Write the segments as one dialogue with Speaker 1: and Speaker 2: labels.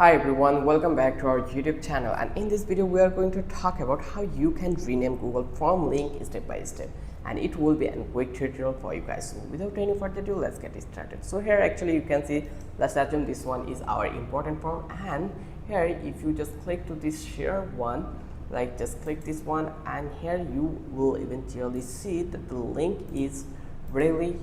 Speaker 1: Hi everyone, welcome back to our YouTube channel, and in this video we are going to talk about how you can rename Google Form link step by step, and it will be a quick tutorial for you guys. So without any further ado, let's get started. So here actually you can see, let's assume this one is our important form, and here if you just click to this share one, like just click this one, and here you will eventually see that the link is really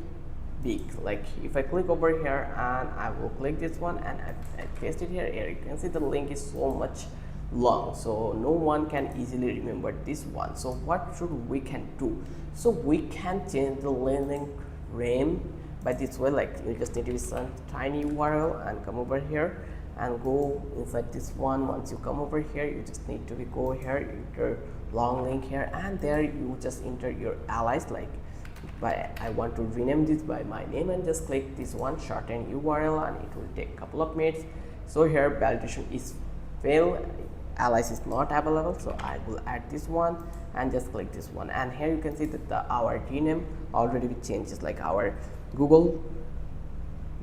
Speaker 1: big. Like if I click over here and I will click this one and I paste it here, you can see the link is so much long, so no one can easily remember this one. So what should we can do? So we can change the link name by this way. Like you just need to some tiny URL and come over here and go inside this one. Once you come over here, you just need to go here, enter long link here, and there you just enter your allies. Like I want to rename this by my name, and just click this one shorten URL, and it will take a couple of minutes. So here validation is failed, allies is not available, so I will add this one and just click this one, and here you can see that our rename already changes, like our Google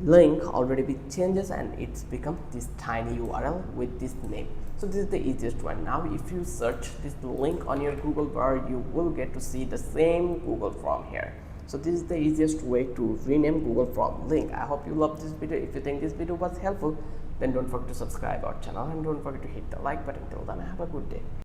Speaker 1: link already be changes and it's become this tiny URL with this name. So this is the easiest one. Now if you search this link on your Google bar, you will get to see the same Google Form here. So this is the easiest way to rename Google Form link. I hope you love this video. If you think this video was helpful, then don't forget to subscribe our channel and don't forget to hit the like button. Till then, have a good day.